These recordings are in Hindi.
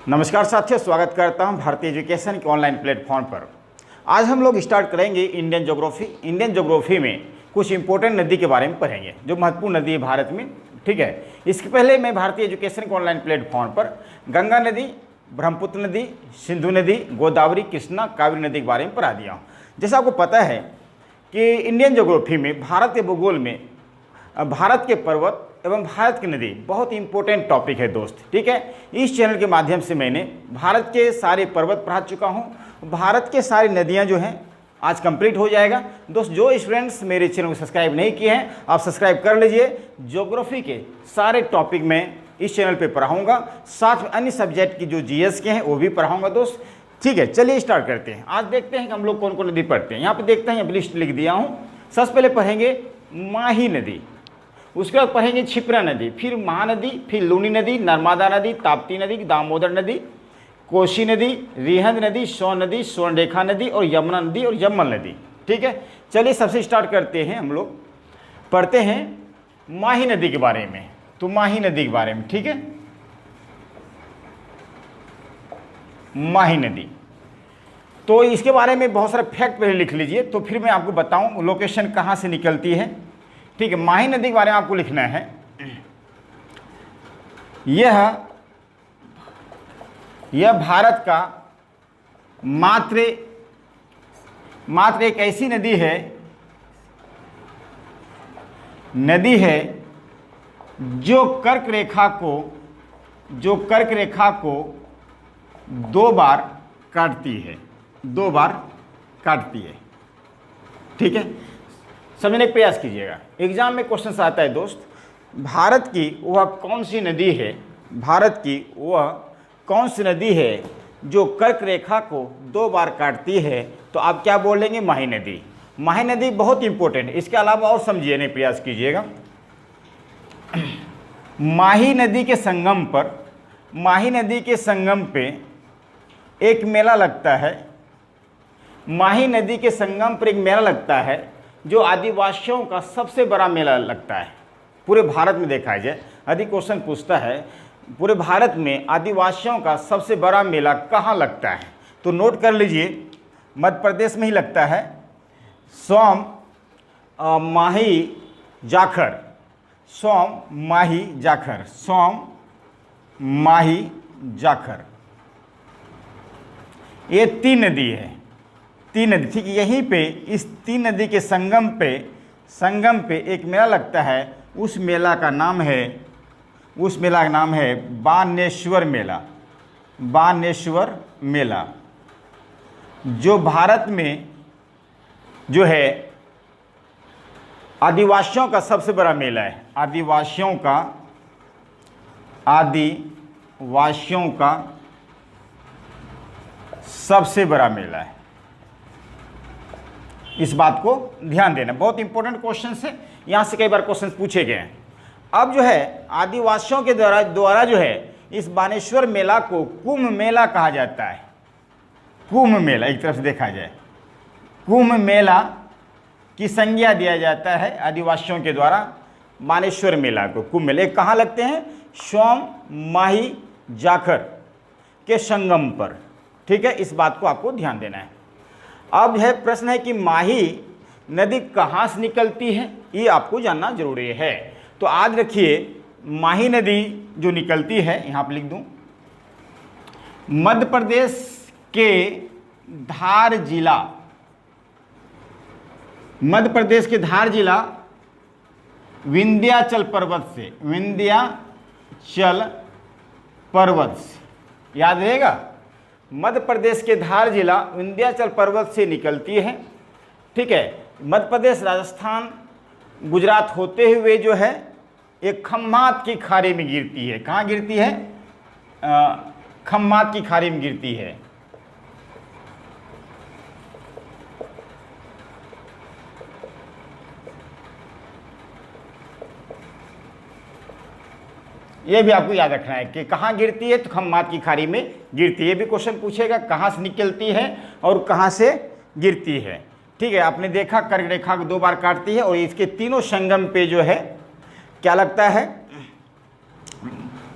नमस्कार साथियों, स्वागत करता हूं भारतीय एजुकेशन के ऑनलाइन प्लेटफॉर्म पर। आज हम लोग स्टार्ट करेंगे इंडियन ज्योग्राफी। इंडियन ज्योग्राफी में कुछ इंपॉर्टेंट नदी के बारे में पढ़ेंगे जो महत्वपूर्ण नदी है भारत में। ठीक है, इसके पहले मैं भारतीय एजुकेशन के ऑनलाइन प्लेटफॉर्म पर गंगा नदी, ब्रह्मपुत्र नदी, सिंधु नदी, गोदावरी, कृष्णा, कावेरी नदी के बारे में पढ़ा दिया हूँ। जैसा आपको पता है कि इंडियन ज्योग्राफी में भारत के भूगोल में भारत के पर्वत एवं भारत की नदी बहुत इंपॉर्टेंट टॉपिक है दोस्त। ठीक है, इस चैनल के माध्यम से मैंने भारत के सारे पर्वत पढ़ा चुका हूँ। भारत के सारी नदियाँ जो हैं आज कंप्लीट हो जाएगा दोस्त। जो स्टूडेंट्स मेरे चैनल को सब्सक्राइब नहीं किए हैं आप सब्सक्राइब कर लीजिए। ज्योग्राफी के सारे टॉपिक मैं इस चैनल पे पढ़ाऊँगा, साथ में अन्य सब्जेक्ट की जो जीएस के हैं वो भी पढ़ाऊँगा दोस्त। ठीक है, चलिए स्टार्ट करते हैं। आज देखते हैं कि हम लोग कौन कौन नदी पढ़ते हैं। यहाँ पर देखते हैं, लिस्ट लिख दिया हूँ। सबसे पहले पढ़ेंगे माही नदी, उसके बाद पढ़ेंगे क्षिप्रा नदी, फिर महानदी, फिर लूनी नदी, नर्मदा नदी, ताप्ती नदी, दामोदर नदी, कोसी नदी, रिहंद नदी, सोन नदी, स्वर्णरेखा नदी और यमुना नदी और यमल नदी। ठीक है, चलिए सबसे स्टार्ट करते हैं। हम लोग पढ़ते हैं माही नदी के बारे में। तो माही नदी के बारे में, ठीक है, माही नदी, तो इसके बारे में बहुत सारे फैक्ट पहले लिख लीजिए, तो फिर मैं आपको बताऊं लोकेशन कहाँ से निकलती है। ठीक है, माही नदी के बारे में आपको लिखना है। यह भारत का मात्र एक ऐसी नदी है जो कर्क रेखा को दो बार काटती है। ठीक है, समझने का प्रयास कीजिएगा। एग्जाम में क्वेश्चन आता है दोस्त, भारत की वह कौन सी नदी है जो कर्क रेखा को दो बार काटती है, तो आप क्या बोलेंगे? माही नदी। माही नदी बहुत इंपॉर्टेंट है। इसके अलावा और समझिए, नहीं प्रयास कीजिएगा। माही नदी के संगम पे एक मेला लगता है। माही नदी के संगम पर एक मेला लगता है जो आदिवासियों का सबसे बड़ा मेला लगता है पूरे भारत में। देखा जाए, यदि क्वेश्चन पूछता है पूरे भारत में आदिवासियों का सबसे बड़ा मेला कहाँ लगता है, तो नोट कर लीजिए, मध्य प्रदेश में ही लगता है। सोम माही जाखर, ये तीन नदी है। ठीक, यहीं पे इस तीन नदी के संगम पे एक मेला लगता है। उस मेला का नाम है बानेश्वर मेला, जो भारत में जो है आदिवासियों का सबसे बड़ा मेला है। आदिवासियों का सबसे बड़ा मेला है। इस बात को ध्यान देना, बहुत इंपॉर्टेंट क्वेश्चन है, यहाँ से कई बार क्वेश्चन पूछे गए हैं। अब जो है आदिवासियों के द्वारा जो है इस बानेश्वर मेला को कुंभ मेला कहा जाता है। कुंभ मेला, एक तरफ से देखा जाए, कुंभ मेला की संज्ञा दिया जाता है आदिवासियों के द्वारा बानेश्वर मेला को। कुंभ मेला कहाँ लगते हैं? सोम माही जाखर के संगम पर। ठीक है, इस बात को आपको ध्यान देना है। अब है प्रश्न है कि माही नदी कहाँ से निकलती है, ये आपको जानना जरूरी है। तो आज रखिए, माही नदी जो निकलती है, यहाँ पर लिख दूँ, मध्य प्रदेश के धार जिला विंध्याचल पर्वत से, याद रहेगा, मध्य प्रदेश के धार जिला विंध्याचल पर्वत से निकलती है। ठीक है, मध्य प्रदेश, राजस्थान, गुजरात होते हुए जो है एक खम्मात की खाड़ी में गिरती है। कहाँ गिरती है? खम्मात की खाड़ी में गिरती है। ये भी आपको याद रखना है कि कहाँ गिरती है, तो खम्मात की खाड़ी में गिरती है। ये भी क्वेश्चन पूछेगा, कहाँ से निकलती है और कहाँ से गिरती है। ठीक है, आपने देखा कर्क रेखा को दो बार काटती है और इसके तीनों संगम पे जो है क्या लगता है?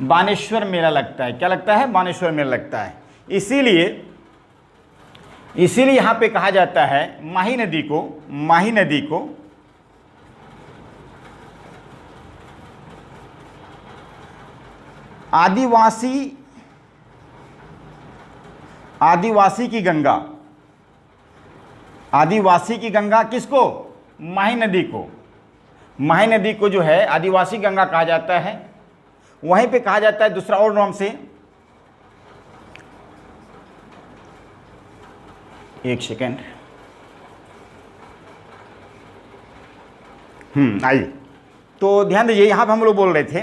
बानेश्वर मेला लगता है। क्या लगता है? बानेश्वर मेला लगता है। इसीलिए यहां पे कहा जाता है माही नदी को आदिवासी की गंगा। आदिवासी की गंगा किसको? माही नदी को। माही नदी को जो है आदिवासी गंगा कहा जाता है। वहीं पे कहा जाता है दूसरा और नाम से, एक सेकेंड, आइए, तो ध्यान दीजिए, यहां पे हम लोग बोल रहे थे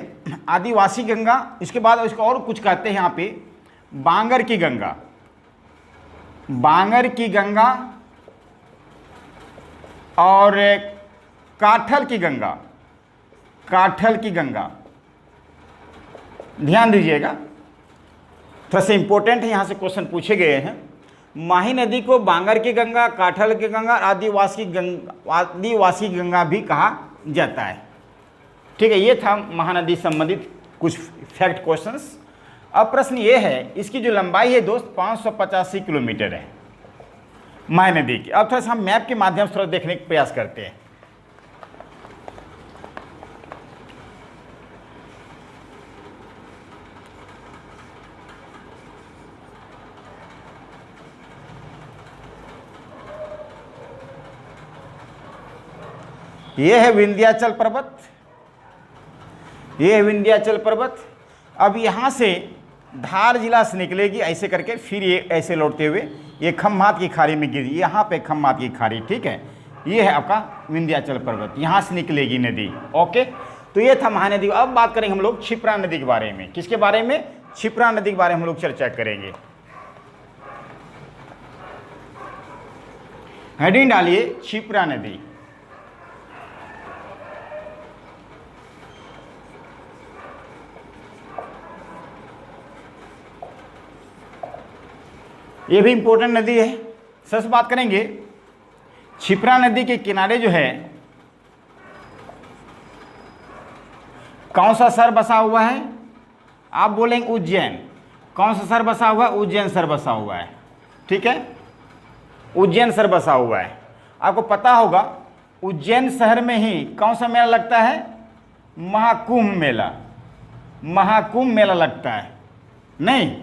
आदिवासी गंगा। इसके बाद इसको और कुछ कहते हैं यहां पे, बांगर की गंगा। बांगर की गंगा और काठल की गंगा। काठल की गंगा, ध्यान दीजिएगा, थोड़ा सा इंपॉर्टेंट है, यहां से क्वेश्चन पूछे गए हैं। माही नदी को बांगर की गंगा, काठल की गंगा, आदिवासी गंगा भी कहा जाता है। ठीक है, ये था महानदी संबंधित कुछ फैक्ट क्वेश्चंस। अब प्रश्न ये है, इसकी जो लंबाई है दोस्त 585 किलोमीटर है माही नदी की। अब थोड़ा सा हम मैप के माध्यम से थोड़ा देखने का प्रयास करते हैं। यह है विंध्याचल पर्वत, ये है विंध्याचल पर्वत। अब यहाँ से धार जिला से निकलेगी ऐसे करके, फिर ये ऐसे लौटते हुए ये खम्हात की खाड़ी में गिरी। यहाँ पे खम्हात की खाड़ी, ठीक है, ये है आपका विंध्याचल पर्वत, यहाँ से निकलेगी नदी। ओके, तो ये था महानदी। अब बात करेंगे हम लोग क्षिप्रा नदी के बारे में। किसके बारे में? क्षिप्रा नदी के बारे में हम लोग चर्चा करेंगे। हेडिंग डालिए क्षिप्रा नदी। ये भी इंपॉर्टेंट नदी है। सच बात करेंगे, क्षिप्रा नदी के किनारे जो है कौन सा शहर बसा हुआ है? आप बोलेंगे उज्जैन। कौन सा शहर बसा हुआ है? उज्जैन शहर बसा हुआ है। ठीक है, उज्जैन शहर बसा हुआ है। आपको पता होगा उज्जैन शहर में ही कौन सा मेला लगता है? महाकुंभ मेला। महाकुंभ मेला लगता है, नहीं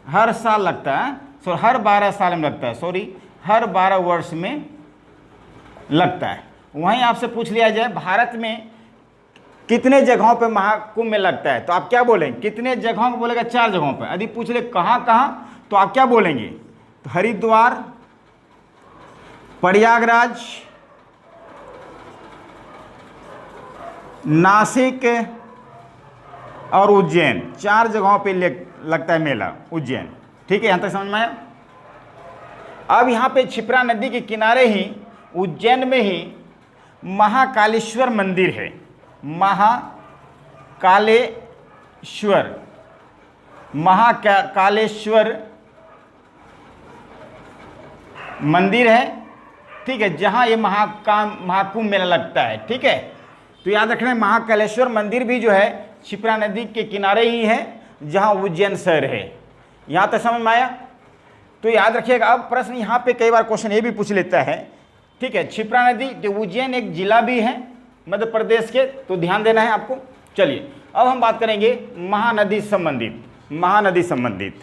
हर साल लगता है, हर 12 साल में लगता है, हर 12 वर्ष में लगता है। वहीं आपसे पूछ लिया जाए भारत में कितने जगहों पे महाकुंभ में लगता है, तो आप क्या बोलेंगे? कितने जगहों को बोलेगा? 4 जगहों पे। यदि पूछ ले कहाँ कहाँ, तो आप क्या बोलेंगे? तो हरिद्वार, प्रयागराज, नासिक और उज्जैन, 4 जगहों पे लगता है मेला उज्जैन। ठीक है, यहां तक समझ में आया? अब यहां पे क्षिप्रा नदी के किनारे ही उज्जैन में ही महाकालेश्वर मंदिर है। महाकालेश्वर मंदिर है। ठीक है, जहां ये महाकुंभ मेला लगता है। ठीक है, तो याद रखना महाकालेश्वर मंदिर भी जो है क्षिप्रा नदी के किनारे ही है, जहां उज्जैन शहर है। यहां तक समझ में आया? तो याद रखिएगा। अब प्रश्न यहाँ पे कई बार क्वेश्चन ये भी पूछ लेता है, ठीक है, क्षिप्रा नदी, तो उज्जैन एक जिला भी है मध्य प्रदेश के, तो ध्यान देना है आपको। चलिए अब हम बात करेंगे महानदी संबंधित। महानदी संबंधित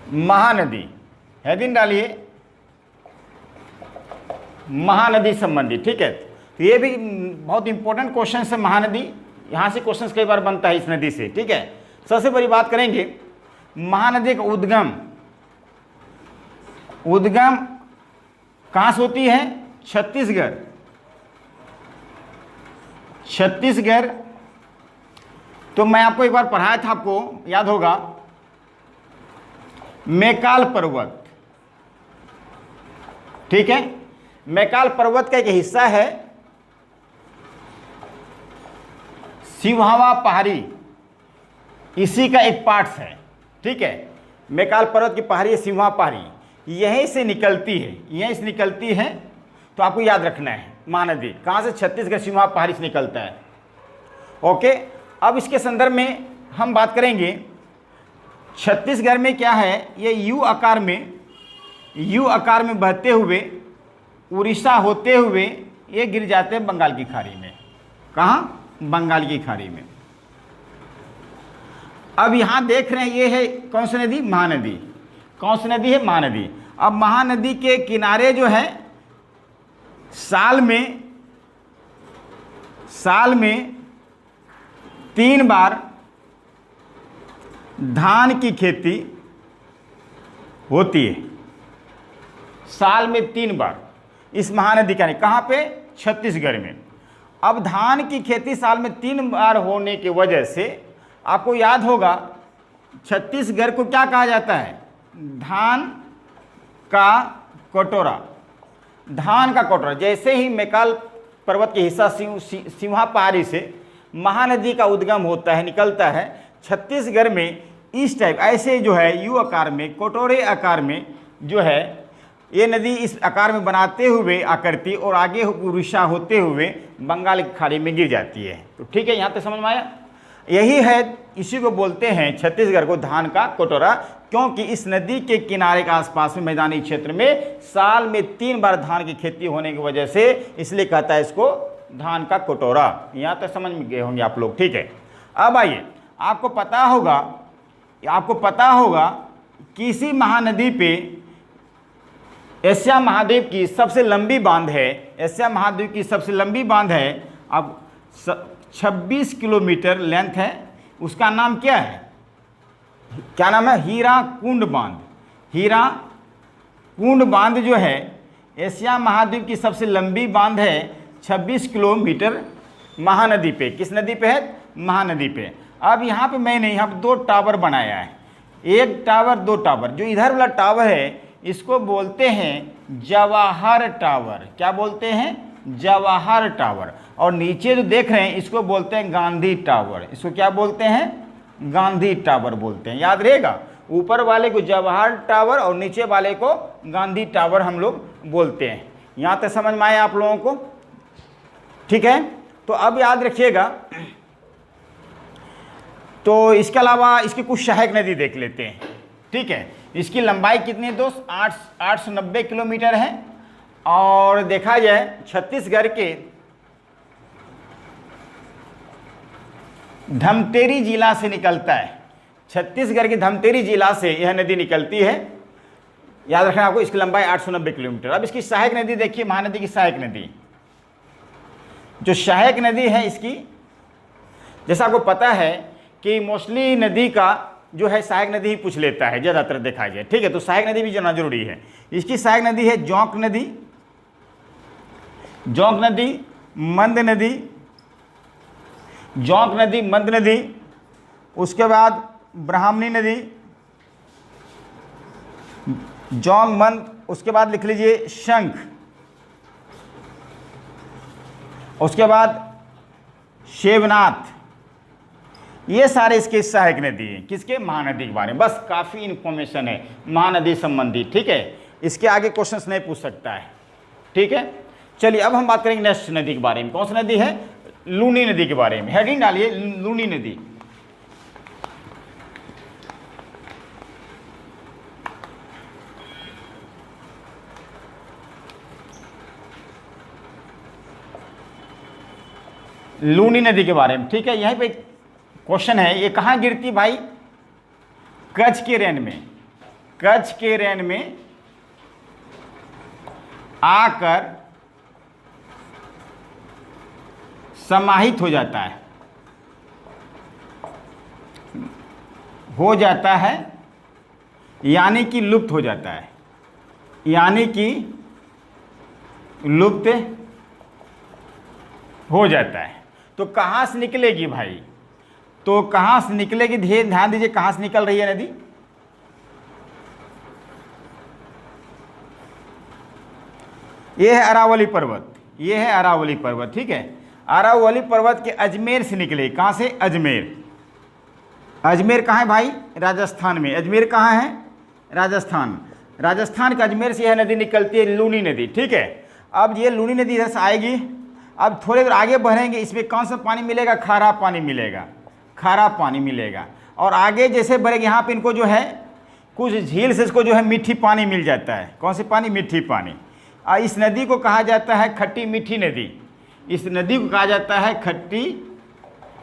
महानदी, हेडिंग डालिए महानदी संबंधित। ठीक है, तो ये भी बहुत इंपॉर्टेंट क्वेश्चन है महानदी। यहाँ से क्वेश्चन कई बार बनता है इस नदी से। ठीक है, सबसे बड़ी बात करेंगे महानदी का उद्गम कहाँ से होती है? छत्तीसगढ़। छत्तीसगढ़, तो मैं आपको एक बार पढ़ाया था, आपको याद होगा, मैकाल पर्वत। ठीक है, मैकाल पर्वत का एक हिस्सा है सिवहावा पहाड़ी, इसी का एक पार्ट है। ठीक है, मैकाल पर्वत की पहाड़ी सिवहावा पहाड़ी यहीं से निकलती है, यहीं से निकलती है तो आपको याद रखना है महानदी कहाँ से, छत्तीसगढ़ सिमहा पहाड़ी से निकलता है। ओके, अब इसके संदर्भ में हम बात करेंगे छत्तीसगढ़ में क्या है, ये यू आकार में बहते हुए उड़ीसा होते हुए ये गिर जाते हैं बंगाल की खाड़ी में। कहाँ? बंगाल की खाड़ी में। अब यहाँ देख रहे हैं ये है कौन सी नदी? महानदी। कौन सी नदी है? महानदी। अब महानदी के किनारे जो है साल में 3 बार धान की खेती होती है। साल में 3 बार इस महानदी का, कहाँ पे? छत्तीसगढ़ में। अब धान की खेती साल में 3 बार होने की वजह से आपको याद होगा छत्तीसगढ़ को क्या कहा जाता है? धान का कटोरा। धान का कटोरा। जैसे ही मैकाल पर्वत के हिस्सा सिमहा पहाड़ी से महानदी का उद्गम होता है, निकलता है, छत्तीसगढ़ में इस टाइप ऐसे जो है यू आकार में, कटोरे आकार में जो है ये नदी इस आकार में बनाते हुए आकृति और आगे उड़ीसा होते हुए बंगाल की खाड़ी में गिर जाती है। तो ठीक है, यहाँ तक समझ में आया? यही है, इसी को बोलते हैं छत्तीसगढ़ को धान का कटोरा, क्योंकि इस नदी के किनारे के आसपास में मैदानी क्षेत्र में साल में 3 बार धान की खेती होने की वजह से इसलिए कहता है इसको धान का कटोरा। यहाँ तक समझ में गए होंगे आप लोग। ठीक है, अब आइए, आपको पता होगा कि इसी महानदी पे एशिया महाद्वीप की सबसे लंबी बांध है। एशिया महाद्वीप की सबसे लंबी बांध है, अब 26 किलोमीटर लेंथ है। उसका नाम क्या है? क्या नाम है? हीराकुंड बांध। हीराकुंड बांध जो है एशिया महाद्वीप की सबसे लंबी बांध है, 26 किलोमीटर महानदी पे। किस नदी पे है? महानदी पे। अब यहाँ पे मैंने यहाँ पे 2 टावर बनाया है, 1 टावर 2 टावर। जो इधर वाला टावर है इसको बोलते हैं जवाहर टावर। क्या बोलते हैं? जवाहर टावर। और नीचे जो देख रहे हैं इसको बोलते हैं गांधी टावर। इसको क्या बोलते हैं? गांधी टावर बोलते हैं। याद रहेगा, ऊपर वाले को जवाहर टावर और नीचे वाले को गांधी टावर हम लोग बोलते हैं। यहाँ तक समझ में आया आप लोगों को? ठीक है, तो अब याद रखिएगा। तो इसके अलावा इसकी कुछ सहायक नदी देख लेते हैं। ठीक है, इसकी लंबाई कितनी है दोस्त? 890 किलोमीटर है। और देखा जाए छत्तीसगढ़ के धमतेरी जिला से निकलता है। छत्तीसगढ़ के धमतेरी जिला से यह नदी निकलती है। याद रखना आपको, इसकी लंबाई 890 किलोमीटर। अब इसकी सहायक नदी देखिए, महानदी की सहायक नदी। जो सहायक नदी है इसकी, जैसा आपको पता है कि मोस्टली नदी का जो है सहायक नदी ही पूछ लेता है ज़्यादातर देखा जाए। ठीक है, तो सहायक नदी भी जानना जरूरी है। इसकी सहायक नदी है जोंक नदी, मंद नदी, जोंक नदी, मंद नदी। उसके बाद ब्राह्मणी नदी, जोंक मंद। उसके बाद लिख लीजिए शंख। उसके बाद शेवनाथ। ये सारे इसके सहायक नदी हैं। किसके? महानदी के बारे में। बस काफ़ी इंफॉर्मेशन है महानदी संबंधी। ठीक है, इसके आगे क्वेश्चंस नहीं पूछ सकता है। ठीक है, चलिए अब हम बात करेंगे नेक्स्ट नदी के बारे में। कौन सी नदी है? लूनी नदी के बारे में। हेडिंग डालिए, लूनी नदी। लूनी नदी के बारे में। ठीक है, यहीं पे क्वेश्चन है, ये कहाँ गिरती भाई? कच्छ के रेन में। कच्छ के रेन में आकर समाहित हो जाता है, यानी कि लुप्त हो जाता है, यानी कि लुप्त हो जाता है। तो कहाँ से निकलेगी भाई? तो कहाँ से निकलेगी? ध्यान दीजिए, कहाँ से निकल रही है नदी? ये है अरावली पर्वत। ये है अरावली पर्वत। ठीक है, अरावली पर्वत के अजमेर से निकले। कहाँ से? अजमेर। अजमेर कहाँ है भाई? राजस्थान में। अजमेर कहाँ है? राजस्थान। राजस्थान के अजमेर से यह नदी निकलती है, लूनी नदी। ठीक है, अब ये लूनी नदी इधर से आएगी, अब थोड़ी देर आगे बढ़ेंगे, इसमें कौन सा पानी मिलेगा? खारा पानी मिलेगा, खारा पानी मिलेगा। और आगे जैसे बढ़ेंगे यहाँ पे इनको जो है कुछ झील से इसको जो है मीठी पानी मिल जाता है। कौन सी पानी? मीठी पानी। इस नदी को कहा जाता है खट्टी मीठी नदी। इस नदी को कहा जाता है खट्टी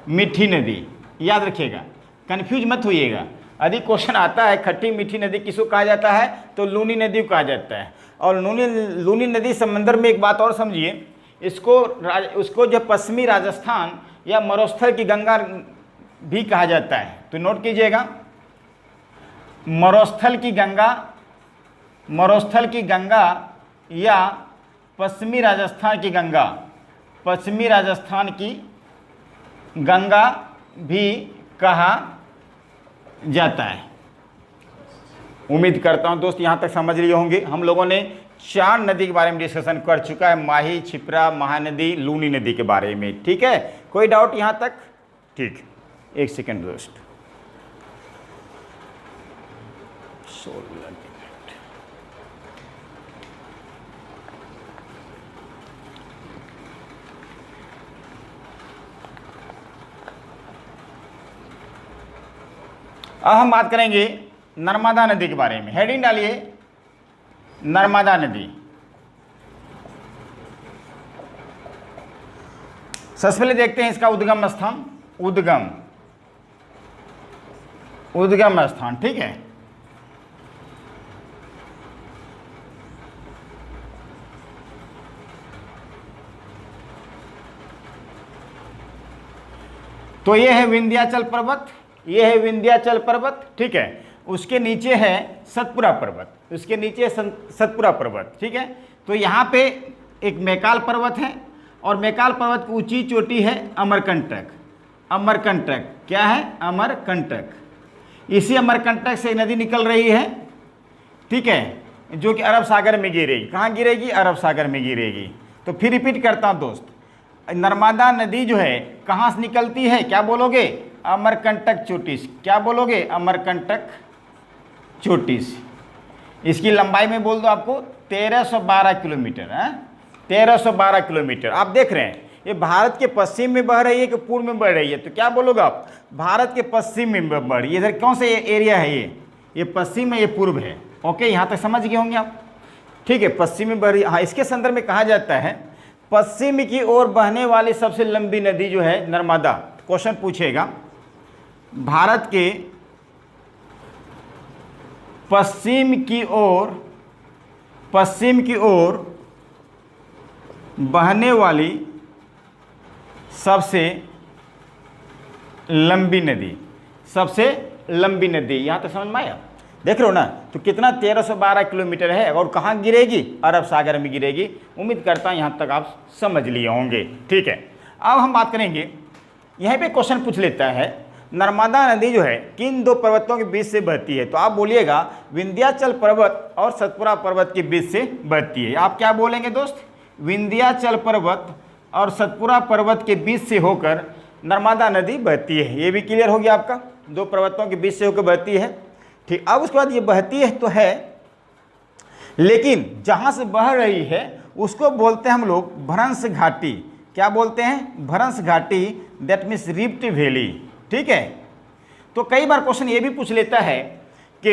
मीठी नदी। याद रखिएगा, कन्फ्यूज मत होइएगा। यदि क्वेश्चन आता है खट्टी मीठी नदी किसको कहा जाता है, तो लूनी नदी को कहा जाता है। और लूनी नदी समंदर में एक बात और समझिए, उसको जो पश्चिमी राजस्थान या मरुस्थल की गंगा भी कहा जाता है। तो नोट कीजिएगा, मरुस्थल की गंगा या पश्चिमी राजस्थान की गंगा, पश्चिमी राजस्थान की गंगा भी कहा जाता है। उम्मीद करता हूं दोस्त यहाँ तक समझ लिए होंगे। हम लोगों ने 4 नदी के बारे में डिस्कशन कर चुका है, माही, छिप्रा, महानदी, लूनी नदी के बारे में। ठीक है, कोई डाउट यहाँ तक? ठीक, एक सेकेंड दोस्त। अब हम बात करेंगे नर्मदा नदी के बारे में। हेडिंग डालिए, नर्मदा नदी। सबसे पहले देखते हैं इसका उद्गम स्थान, उद्गम स्थान। ठीक है, तो ये है विंध्याचल पर्वत, ये है विंध्याचल पर्वत। ठीक है, उसके नीचे है सतपुरा पर्वत, उसके नीचे सतपुरा पर्वत। ठीक है, तो यहाँ पे एक मैकाल पर्वत है और मैकाल पर्वत की ऊंची चोटी है अमरकंटक। अमरकंटक क्या है? अमरकंटक। इसी अमरकंटक से नदी निकल रही है, ठीक है, जो कि अरब सागर में गिरेगी। कहाँ गिरेगी? अरब सागर में गिरेगी। तो फिर रिपीट करता हूँ दोस्त, नर्मदा नदी जो है कहाँ से निकलती है? क्या बोलोगे? अमरकंटक चोटी से। क्या बोलोगे? अमरकंटक चोटी से। इसकी लंबाई में बोल दो आपको 1312 किलोमीटर है, 1312 किलोमीटर। आप देख रहे हैं ये भारत के पश्चिम में बह रही है कि पूर्व में बह रही है? तो क्या बोलोगे आप? भारत के पश्चिम में बह रही है। इधर कौन सा एरिया है? ये पश्चिम है, ये पूर्व है। ओके, यहाँ तक समझ गए होंगे आप। ठीक है, पश्चिम में बह रही। हाँ, इसके संदर्भ में कहा जाता है पश्चिम की ओर बहने वाली सबसे लंबी नदी जो है नर्मदा। क्वेश्चन पूछेगा, भारत के पश्चिम की ओर बहने वाली सबसे लंबी नदी, सबसे लंबी नदी। यहाँ तक समझ में आया? देख रहे हो ना, तो कितना 1312 किलोमीटर है और कहाँ गिरेगी? अरब सागर में गिरेगी। उम्मीद करता हूँ यहाँ तक आप समझ लिए होंगे। ठीक है, अब हम बात करेंगे, यहाँ पे क्वेश्चन पूछ लेता है नर्मदा नदी जो है किन 2 पर्वतों के बीच से बहती है? तो आप बोलिएगा विंध्याचल पर्वत और सतपुरा पर्वत के बीच से बहती है। आप क्या बोलेंगे दोस्त? विंध्याचल पर्वत और सतपुरा पर्वत के बीच से होकर नर्मदा नदी बहती है। ये भी क्लियर हो गया आपका, 2 पर्वतों के बीच से होकर बहती है। ठीक, अब उसके बाद ये बहती है तो है, लेकिन जहाँ से बह रही है उसको बोलते हैं हम लोग भ्रंश घाटी। क्या बोलते हैं? भ्रंश घाटी, दैट मीन्स रिफ्ट वैली। ठीक है, तो कई बार क्वेश्चन ये भी पूछ लेता है कि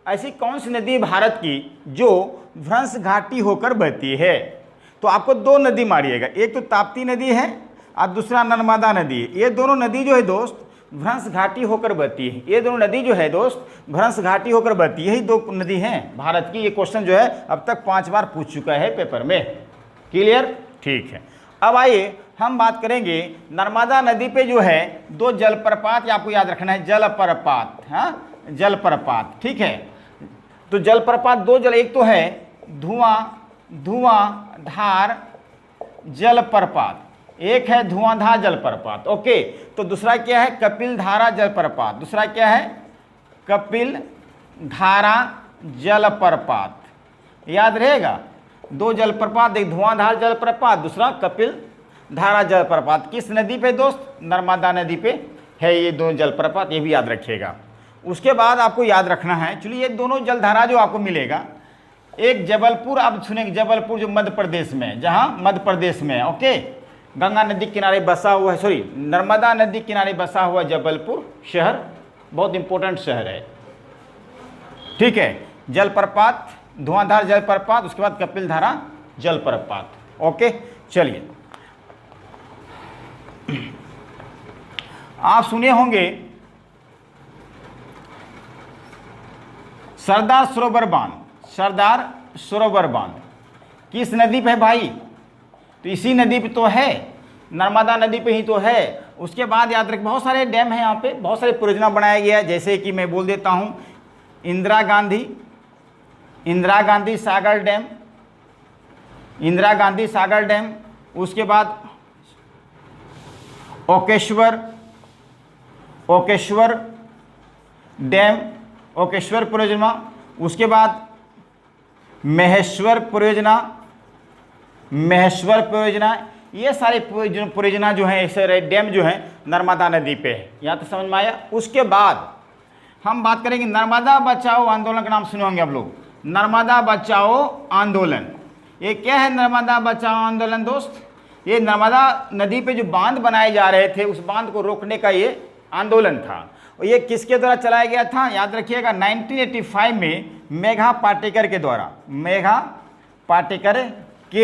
ऐसी कौन सी नदी भारत की जो भ्रंश घाटी होकर बहती है? तो आपको 2 नदी मारिएगा, एक तो ताप्ती नदी है और दूसरा नर्मदा नदी है। ये दोनों नदी जो है दोस्त भ्रंश घाटी होकर बहती है। ये दोनों नदी जो है दोस्त भ्रंश घाटी होकर बहती है। यही 2 नदी हैं भारत की। ये क्वेश्चन जो है अब तक 5 बार पूछ चुका है पेपर में। क्लियर? ठीक है, अब आइए हम बात करेंगे नर्मदा नदी पे जो है 2 जलप्रपात आपको याद रखना है। जलप्रपात, हाँ, जलप्रपात। ठीक है, तो जलप्रपात 2 एक तो है धुआंधार जलप्रपात, एक है धुआंधार जलप्रपात। ओके, तो दूसरा क्या है? कपिल धारा जलप्रपात। दूसरा क्या है? कपिल धारा जलप्रपात। याद रहेगा, 2 जलप्रपात, एक धुआंधार जलप्रपात, दूसरा कपिल धारा जलप्रपात। किस नदी पे दोस्त? नर्मदा नदी पे है ये 2 जलप्रपात, ये भी याद रखिएगा। उसके बाद आपको याद रखना है, चलिए ये दोनों जलधारा जो आपको मिलेगा एक जबलपुर, अब सुनेंगे जबलपुर जो मध्य प्रदेश में है, जहाँ मध्य प्रदेश में है, ओके। गंगा नदी किनारे बसा हुआ है, सॉरी नर्मदा नदी किनारे बसा हुआ जबलपुर शहर, बहुत इंपॉर्टेंट शहर है, ठीक है। जलप्रपात, धुआंधार जलप्रपात, उसके बाद कपिलधारा जलप्रपात, ओके। चलिए आप सुने होंगे सरदार सरोवर बांध, सरदार सरोवर बांध किस नदी पे है भाई? तो इसी नदी पे तो है, नर्मदा नदी पे ही तो है। उसके बाद याद रखें बहुत सारे डैम हैं यहाँ पे, बहुत सारे परियोजना बनाया गया है, जैसे कि मैं बोल देता हूँ इंदिरा गांधी सागर डैम, इंदिरा गांधी सागर डैम, उसके बाद ओकेश्वर डैम, ओकेश्वर परियोजना, उसके बाद महेश्वर परियोजना, ये सारे परियोजना जो है, ऐसे डैम जो है नर्मदा नदी पे है। यहाँ तो समझ में आया। उसके बाद हम बात करेंगे नर्मदा बचाओ आंदोलन का नाम सुने होंगे आप लोग, नर्मदा बचाओ आंदोलन। ये क्या है नर्मदा बचाओ आंदोलन दोस्त? ये नर्मदा नदी पे जो बांध बनाए जा रहे थे, उस बांध को रोकने का ये आंदोलन था। और ये किसके द्वारा चलाया गया था? याद रखिएगा 1985 में मेघा पाटेकर के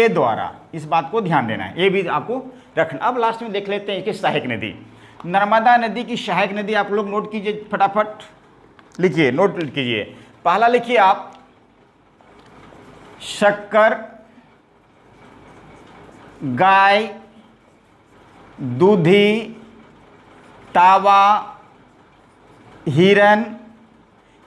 द्वारा, इस बात को ध्यान देना है, ये भी आपको रखना। अब लास्ट में देख लेते हैं इसकी सहायक नदी, नर्मदा नदी की सहायक नदी आप लोग नोट कीजिए, फटाफट लिखिए, नोट कीजिए। पहला लिखिए आप शक्कर, गाय, दूधी, तावा, हिरन,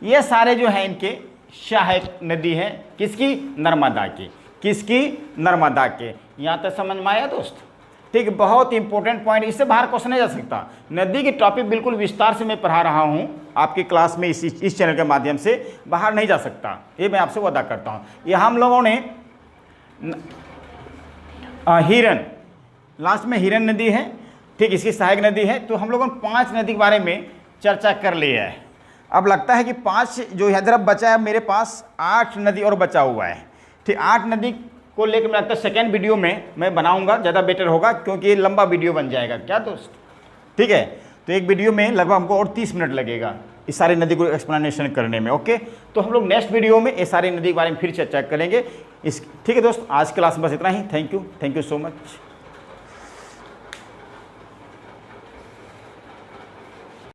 ये सारे जो हैं इनके सहायक नदी है, किसकी? नर्मदा की। किसकी? नर्मदा के। यहाँ तक समझ में आया दोस्त? ठीक, बहुत इंपॉर्टेंट पॉइंट, इससे बाहर क्वेश्चन नहीं जा सकता। नदी की टॉपिक बिल्कुल विस्तार से मैं पढ़ा रहा हूँ आपकी क्लास में, इस चैनल के माध्यम से बाहर नहीं जा सकता, ये मैं आपसे वादा करता हूँ। ये हम लोगों ने हिरन, लास्ट में हिरन नदी है, ठीक, इसकी सहायक नदी है। तो हम लोगों ने 5 नदी के बारे में चर्चा कर लिया है। अब लगता है कि 5 जो इधर अब बचा है, मेरे पास 8 नदी और बचा हुआ है, ठीक। 8 नदी को लेकर मैं लगता है सेकेंड वीडियो में मैं बनाऊंगा, ज़्यादा बेटर होगा, क्योंकि ये लंबा वीडियो बन जाएगा, क्या दोस्त? ठीक है, तो एक वीडियो में लगभग हमको और 30 मिनट लगेगा इस सारी नदी को एक्सप्लेनेशन करने में, ओके। तो हम लोग नेक्स्ट वीडियो में ये सारी नदी के बारे में फिर चर्चा करेंगे। ठीक है दोस्त, आज क्लास में बस इतना ही। Thank you so much.